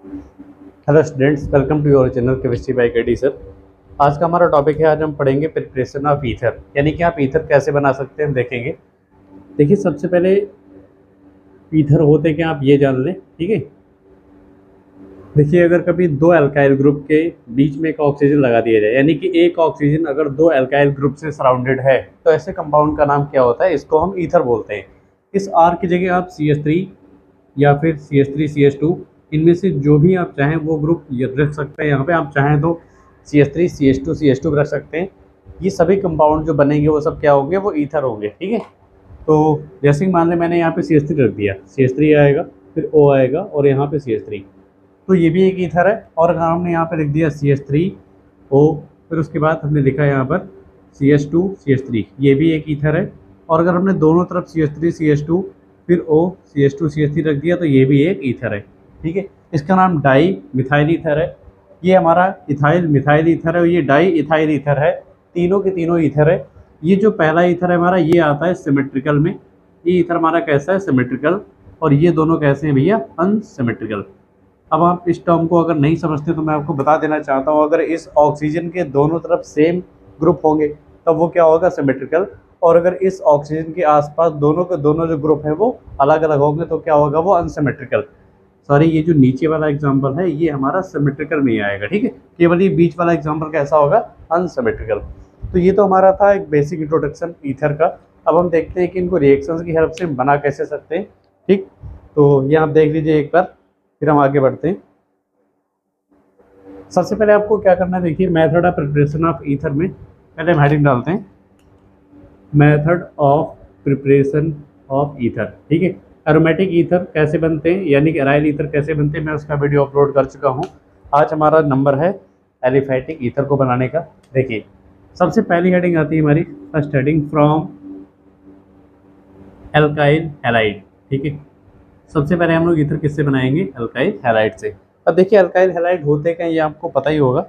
Hello students, welcome to your channel chemistry by KD sir. आज का हमारा topic है, आज हम पढ़ेंगे प्रिपरेशन ऑफ ईथर, यानी कि आप ईथर कैसे बना सकते हैं हम देखेंगे। देखिए, सबसे पहले ईथर होते क्या आप ये जान लें, ठीक है। देखिए, अगर कभी दो अल्काइल ग्रुप के बीच में एक ऑक्सीजन लगा दिया जाए, यानी कि एक ऑक्सीजन अगर दो अल्काइल ग्रुप से सराउंडेड है, तो ऐसे कंपाउंड का नाम क्या होता है, इसको हम ईथर बोलते हैं। इस आर की जगह आप CH3 या फिर CH3CH2 इनमें से जो भी आप चाहें वो ग्रुप रख सकते हैं। यहाँ पे आप चाहें तो CH3CH2CH2 रख सकते हैं। ये सभी कंपाउंड जो बनेंगे वो सब क्या होंगे, वो ईथर होंगे, ठीक है। तो जैसे कि मान लें मैंने यहाँ पे CH3 रख दिया, CH3 आएगा, फिर O आएगा और यहाँ पे CH3, तो ये भी एक ईथर है। और अगर हमने यहाँ पे लिख दिया CH3O, फिर उसके बाद हमने लिखा यहाँ पर CH2CH3, ये भी एक ईथर है। और अगर हमने दोनों तरफ CH3CH2 फिर O CH2CH3 रख दिया, तो ये भी एक ईथर है, ठीक है। इसका नाम डाई मिथाइल ईथर है। ये हमारा इथाइल मिथाइल ईथर है और ये डाई इथाइल ईथर है। तीनों के तीनों ईथर है। ये जो पहला ईथर है हमारा, ये आता है सिमेट्रिकल में। ये ईथर हमारा कैसा है, सिमेट्रिकल। और ये दोनों कैसे हैं भैया, अनसिमेट्रिकल। अब आप इस टर्म को अगर नहीं समझते तो मैं आपको बता देना चाहता हूँ, अगर इस ऑक्सीजन के दोनों तरफ सेम ग्रुप होंगे तब वो क्या होगा, सिमेट्रिकल। और अगर इस ऑक्सीजन के आसपास दोनों के दोनों जो ग्रुप हैं वो अलग अलग होंगे तो क्या होगा, वो अनसिमेट्रिकल। सॉरी, ये जो नीचे वाला एग्जाम्पल है ये हमारा सिमेट्रिकल नहीं आएगा, ठीक है। केवल ये बीच वाला एग्जाम्पल कैसा होगा, अनसिमेट्रिकल। तो ये तो हमारा था एक बेसिक इंट्रोडक्शन ईथर का। अब हम देखते हैं कि इनको रिएक्शंस की हेल्प से बना कैसे सकते हैं, ठीक। तो ये आप देख लीजिए एक बार, फिर हम आगे बढ़ते हैं। सबसे पहले आपको क्या करना है, देखिए, method of preparation of ether में पहले हम हेडिंग डालते हैं, method of preparation of ether, ठीक है। एरोमेटिक ईथर कैसे बनते हैं, यानी कि एराइल ईथर कैसे बनते हैं, मैं उसका वीडियो अपलोड कर चुका हूँ। आज हमारा नंबर है एलिफैटिक ईथर को बनाने का। देखिए, सबसे पहली हेडिंग आती है हमारी, first heading, from alkyl halide, ठीक है। सबसे पहले हम लोग ईथर किससे बनाएंगे, अल्काइल हैलाइड से। अब देखिए, अल्काइल हैलाइड होते क्या, ये आपको पता ही होगा।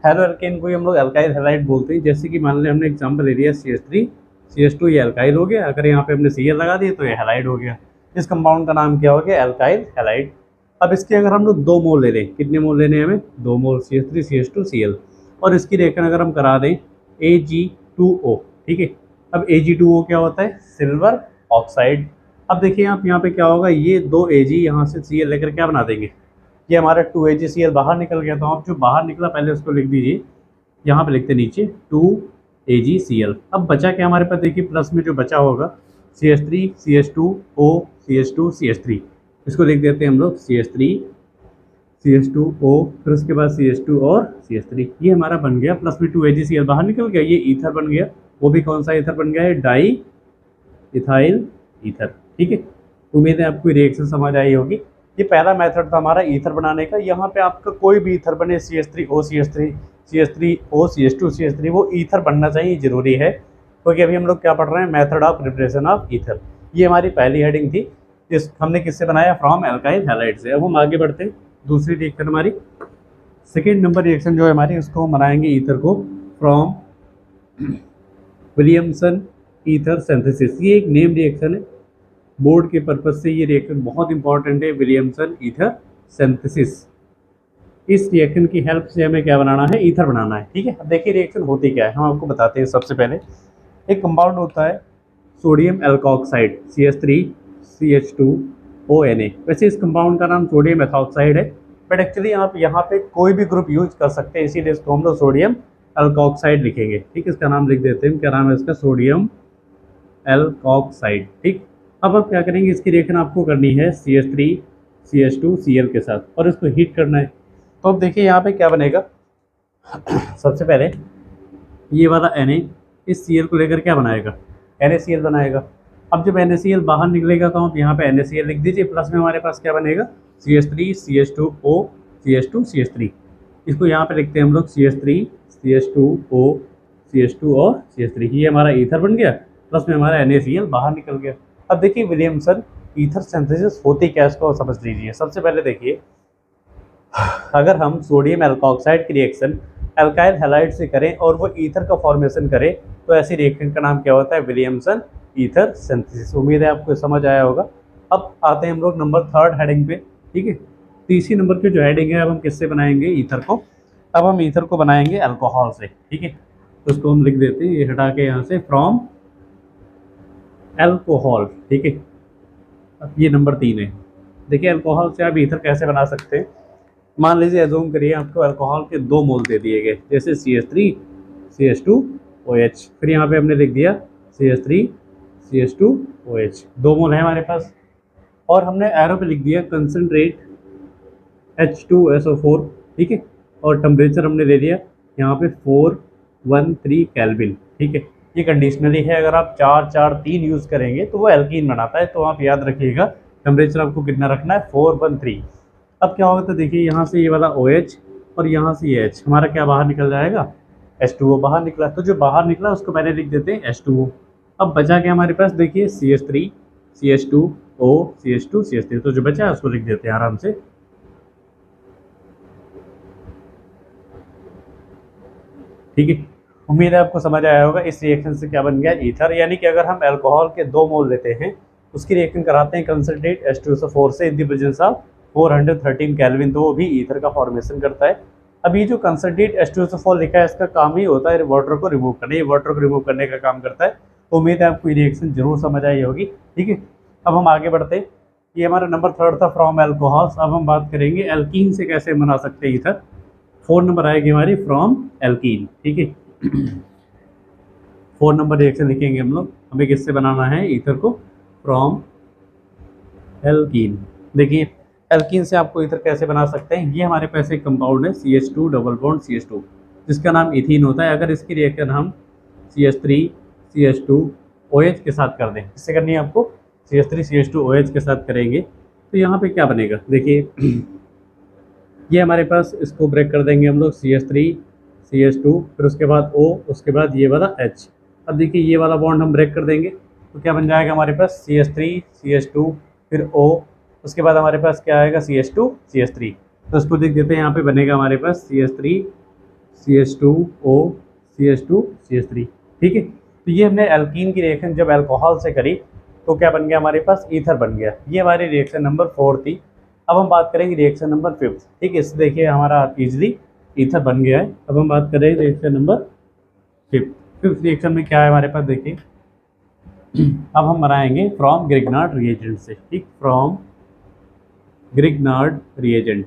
हैलो एल्केन को ही हम लोग अल्काइल हैलाइड बोलते हैं। जैसे कि मान लें हमने एग्जांपल ले लिया CH3 CH2, ये अल्काइल हो गया। अगर यहाँ पे हमने Cl लगा दिया तो ये हैलाइड हो गया। इस कंपाउंड का नाम क्या हो गया, अल्काइल हैलाइड। अब इसके अगर हम लोग 2 मोल ले लें, कितने मोल लेने हैं हमें, 2 मोल CH3 CH2 Cl। और इसकी रेखन अगर हम करा दें Ag2O, ठीक है। अब Ag2O क्या होता है, सिल्वर ऑक्साइड। अब देखिए आप यहाँ पे क्या होगा, ये 2 Ag यहाँ से Cl लेकर क्या बना देंगे, ये हमारा 2 AgCl बाहर निकल गया। तो आप जो बाहर निकला पहले उसको लिख दीजिए, यहाँ पे लिखते नीचे 2 AgCl। अब बचा क्या हमारे पास, देखिए प्लस में जो बचा होगा CH3 CH2O CH2 CH3, इसको लिख देते हैं हम लोग CH3 CH2O, फिर उसके बाद CH2 और CH3। ये हमारा बन गया, प्लस में 2 AgCl बाहर निकल गया, ये ईथर बन गया। वो भी कौन सा ईथर बन गया है, डाई इथाइल ईथर, ठीक है। उम्मीद है आपको रिएक्शन समझ आई होगी। ये पहला मेथड था हमारा ईथर बनाने का। यहाँ पे आपका कोई भी ईथर बने, CH3O CH3 CH3O CH2 CH3, वो ईथर बनना चाहिए, जरूरी है। क्योंकि अभी हम लोग क्या पढ़ रहे हैं, method of preparation of ether. ये हमारी पहली हेडिंग थी, इस हमने किससे बनाया, फ्रॉम एल्काइल हैलाइड से। अब हम आगे बढ़ते हैं, दूसरी रिएक्शन हमारी, सेकेंड नंबर रिएक्शन जो है हमारी, उसको हम बनाएंगे ईथर को फ्रॉम विलियमसन ईथर सिंथेसिस। ये एक नेम रिएक्शन है, बोर्ड के पर्पज से ये रिएक्शन बहुत इंपॉर्टेंट है, विलियमसन ईथर सिंथेसिस। इस रिएक्शन की हेल्प से हमें क्या बनाना है, ईथर बनाना है, ठीक है। अब देखिए रिएक्शन होती क्या है, हम आपको बताते हैं। सबसे पहले एक कंपाउंड होता है सोडियम एल्कोक्साइड, CH3CH2ONa। वैसे इस कंपाउंड का नाम सोडियम एथॉक्साइड है, बट एक्चुअली आप यहाँ पे कोई भी ग्रुप यूज कर सकते हैं, इसीलिए इसको हम लोग सोडियम एल्कोक्साइड लिखेंगे, ठीक। इसका नाम लिख देते हैं, क्या नाम है इसका, सोडियम एल्कोक्साइड, ठीक। अब आप क्या करेंगे, इसकी रिएक्शन आपको करनी है CH3 CH2Cl के साथ, और इसको हीट करना है। तो अब देखिए यहाँ पे क्या बनेगा, सबसे पहले ये वाला Na इस Cl को लेकर क्या बनाएगा, NaCl बनाएगा। अब जब NaCl बाहर निकलेगा तो आप यहाँ पे NaCl लिख दीजिए, प्लस में हमारे पास क्या बनेगा, CH3 CH2O CH2 CH3। इसको यहाँ पे लिखते हैं हम लोग CH3 CH2O CH2 और CH3। ये हमारा ईथर बन गया, प्लस में हमारा NaCl बाहर निकल गया। अब देखिए विलियमसन ईथर सिंथेसिस होती क्या, इसको समझ लीजिए। सबसे पहले देखिए, अगर हम सोडियम एल्कोक्साइड की रिएक्शन एल्काइल हैलाइड से करें और वो ईथर का फॉर्मेशन करे, तो ऐसी रिएक्शन का नाम क्या होता है, विलियमसन ईथर सिंथेसिस। उम्मीद है आपको समझ आया होगा। अब आते हैं हम लोग नंबर थर्ड हेडिंग पे, ठीक है। तीसरी नंबर की जो हेडिंग है, अब हम किससे बनाएंगे ईथर को, अब हम ईथर को बनाएंगे अल्कोहल से। ठीक है, तो उसको हम लिख देते हैं ये हटा के यहाँ से, फ्रॉम अल्कोहल। ठीक है, अब ये नंबर 3 है। देखिए अल्कोहल से आप ईथर कैसे बना सकते हैं। मान लीजिए एज्यूम करिए आपको अल्कोहल के 2 मोल दे दिए गए, जैसे CH3 CH2OH, फिर यहाँ पे हमने लिख दिया CH3 CH2OH, 2 मोल है हमारे पास, और हमने एरो पे लिख दिया कंसनट्रेट H2SO4। ठीक है, और टेम्परेचर हमने दे दिया यहाँ पे 413 केल्विन। ठीक है, ये कंडीशनली है, अगर आप 443 यूज़ करेंगे तो वो एल्कीन बनाता है, तो आप याद रखिएगा टेम्परेचर आपको कितना रखना है, 413। अब क्या होगा, तो देखिए यहाँ से ये वाला OH और यहाँ से ये H हमारा क्या बाहर निकल जाएगा, H2O बाहर निकला, तो जो बाहर निकला उसको पहले लिख देते हैं H2O। अब बचा क्या हमारे पास, देखिए CH3 CH2O CH2 CH3, तो जो बचा है उसको लिख देते हैं आराम से। ठीक है, उम्मीद है आपको समझ आया होगा इस रिएक्शन से क्या बन गया, ईथर। यानी कि अगर हम अल्कोहल के 2 मोल लेते हैं, उसकी रिएक्शन कराते हैं कंसनट्रेट H2SO4 से in the presence of 413 kelvin, तो वो भी ईथर का फॉर्मेशन करता है। अब ये जो कंसनट्रेट H2SO4 लिखा है, इसका काम ही होता है वाटर को रिमूव करना, ये वाटर को रिमूव करने का काम करता है। तो उम्मीद है आपको ये रिएक्शन जरूर समझ आई होगी। ठीक है, अब हम आगे बढ़ते हैं। ये हमारा नंबर 3 था, फ्रॉम अल्कोहल्स। अब हम बात करेंगे एल्कीन से कैसे बना सकते हैं ईथर। 4 नंबर आएगी हमारी फ्रॉम एल्कीन। ठीक है, 4 नंबर रिएक्शन लिखेंगे हम लोग, हमें किससे बनाना है ईथर को, फ्रॉम एल्कीन। देखिए एल्कीन से आपको ईथर कैसे बना सकते हैं, ये हमारे पास एक कंपाउंड है CH2 डबल बॉन्ड CH2, जिसका नाम इथीन होता है। अगर इसकी रिएक्शन हम CH3 CH2OH के साथ कर दें, इससे करनी है आपको, CH3 CH2OH के साथ करेंगे तो यहाँ पे क्या बनेगा, देखिए ये हमारे पास, इसको ब्रेक कर देंगे हम लोग, CH3 CH2, फिर उसके बाद O, उसके बाद ये वाला H। अब देखिए ये वाला बॉन्ड हम ब्रेक कर देंगे तो क्या बन जाएगा हमारे पास, CH3 CH2 फिर O, उसके बाद हमारे पास क्या आएगा, CH2 CH3। तो उसको देख देते हैं, यहाँ पे बनेगा हमारे पास CH3 CH2O CH2 CH3। ठीक है, तो ये हमने एल्कीन की रिएक्शन जब अल्कोहल से करी तो क्या बन गया हमारे पास, ईथर बन गया। ये हमारी रिएक्शन नंबर 4 थी। अब हम बात करेंगे रिएक्शन नंबर 5। ठीक है, इससे देखिए हमारा इजीली ईथर बन गया है। अब हम बात करेंगे रिएक्शन नंबर 5। 5th रिएक्शन में क्या है हमारे पास, देखिए अब हम बनाएंगे फ्रॉम ग्रिग्नार्ड रिएजेंट से। ठीक, from Grignard reagent,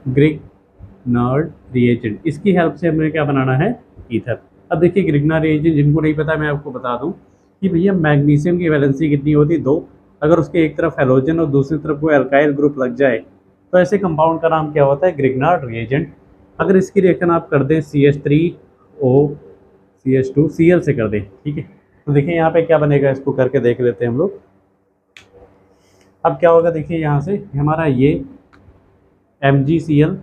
Grignard reagent, इसकी हेल्प से हमें क्या बनाना है, ईथर। अब देखिए ग्रिग्नार्ड रिएजेंट जिनको नहीं पता मैं आपको बता दूं कि भैया मैग्नीशियम की वैलेंसी कितनी होती है, 2। अगर उसके एक तरफ हैलोजन और दूसरी तरफ कोई अल्काइल ग्रुप लग जाए तो ऐसे कंपाउंड का नाम क्या होता है, ग्रिग्नार्ड रिएजेंट। अगर इसकी रिएक्शन आप कर दें CH3O CH2 Cl से कर दें, ठीक है, तो देखिए यहाँ पे क्या बनेगा, इसको करके देख लेते हैं हम लोग। अब क्या होगा, देखिए यहाँ से हमारा ये MgCl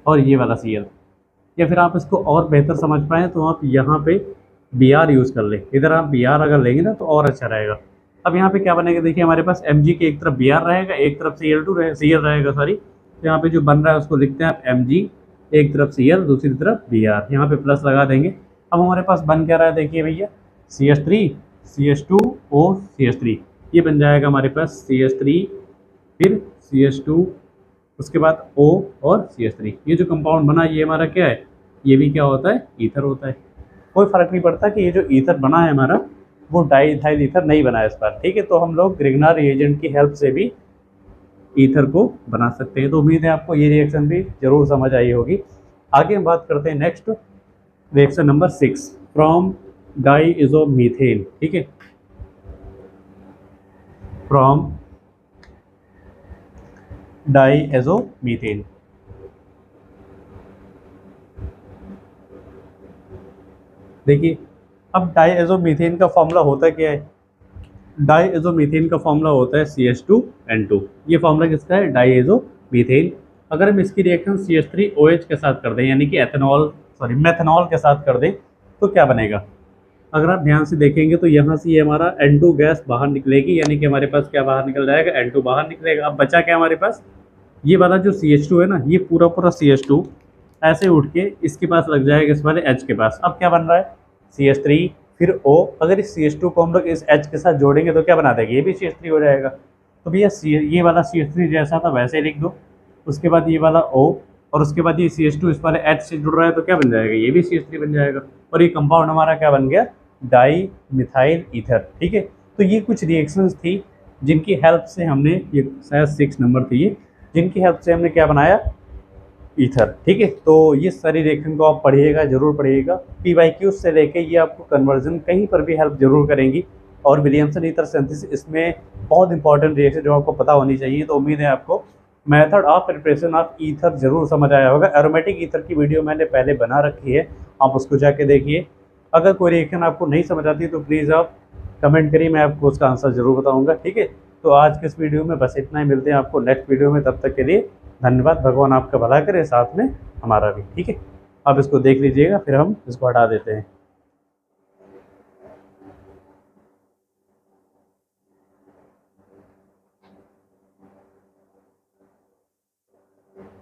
और ये वाला Cl, या फिर आप इसको और बेहतर समझ पाएँ तो आप यहाँ पे Br यूज़ कर लें। इधर आप Br अगर लेंगे ना तो और अच्छा रहेगा। अब यहाँ पे क्या बनेगा, देखिए हमारे पास Mg के एक तरफ Br रहेगा, एक तरफ Cl रहेगा सॉरी। तो यहाँ पे जो बन रहा है उसको लिखते हैं आप Mg, एक तरफ Cl दूसरी तरफ Br, यहाँ पे प्लस लगा देंगे। अब हमारे पास बन क्या रहा है, देखिए भैया CH3 CH2O CH3, ये बन जाएगा हमारे पास CH3 फिर CH2 उसके बाद O और CH3। ये जो कंपाउंड बना ये हमारा क्या है, ये भी क्या होता है, ईथर होता है। कोई फर्क नहीं पड़ता कि ये जो ईथर बना है हमारा वो डाई इथाइल ईथर नहीं बना है इस बार। ठीक है, तो हम लोग ग्रिग्नार्ड रिएजेंट की हेल्प से भी ईथर को बना सकते हैं। तो उम्मीद है आपको ये रिएक्शन भी जरूर समझ आई होगी। आगे हम बात करते हैं नेक्स्ट रिएक्शन नंबर 6 फ्रॉम डाईइजोमीथेन। ठीक है, फ्रॉम डाईइजोमीथेन। देखिए अब डाईइजोमीथेन का फॉर्मूला होता क्या है, डाईइजोमीथेन का फॉर्मूला होता है CH2N2। ये फॉर्मूला किसका है, डाईइजोमीथेन। अगर हम इसकी रिएक्शन CH3OH के साथ कर दें, यानी कि मेथनॉल के साथ कर दें तो क्या बनेगा। अगर आप ध्यान से देखेंगे तो यहाँ से ये हमारा N2 गैस बाहर निकलेगी, यानी कि हमारे पास क्या बाहर निकल जाएगा, N2 बाहर निकलेगा। अब बचा क्या हमारे पास, ये वाला जो CH2 है ना, ये पूरा पूरा CH2 ऐसे उठ के इसके पास लग जाएगा, इस वाले H के पास। अब क्या बन रहा है, CH3 फिर O। अगर इस CH2 को हम लोग इस H के साथ जोड़ेंगे तो क्या बना देगा, ये भी CH3 हो जाएगा। तो भैया ये वाला CH3 जैसा था वैसे लिख दो, उसके बाद ये वाला O, और उसके बाद ये CH2 इस वाले H से जुड़ रहा है तो क्या बन जाएगा, ये भी CH3 बन जाएगा, और ये कंपाउंड हमारा क्या बन गया, डाई मिथाइल ईथर। ठीक है, तो ये कुछ रिएक्शंस थी जिनकी हेल्प से हमने, ये शायद 6 नंबर थी ये, जिनकी हेल्प से हमने क्या बनाया, ईथर। ठीक है, तो ये सारी रिएक्शन को आप पढ़िएगा, जरूर पढ़िएगा। PYQ से लेके ये आपको कन्वर्जन कहीं पर भी हेल्प जरूर करेंगी, और विलियमसन ईथर सिंथेसिस इसमें बहुत इंपॉर्टेंट रिएक्शन जो आपको पता होनी चाहिए। तो उम्मीद है आपको method of preparation of ether जरूर समझ आया होगा। एरोमेटिक ईथर की वीडियो मैंने पहले बना रखी है, आप उसको जाके देखिए। अगर कोई रिएक्शन आपको नहीं समझ आती तो प्लीज़ आप कमेंट करिए, मैं आपको उसका आंसर जरूर बताऊंगा। ठीक है, तो आज के इस वीडियो में बस इतना ही, मिलते हैं आपको नेक्स्ट वीडियो में, तब तक के लिए धन्यवाद। भगवान आपका भला करे, साथ में हमारा भी। ठीक है, आप इसको देख लीजिएगा, फिर हम इसको हटा देते हैं।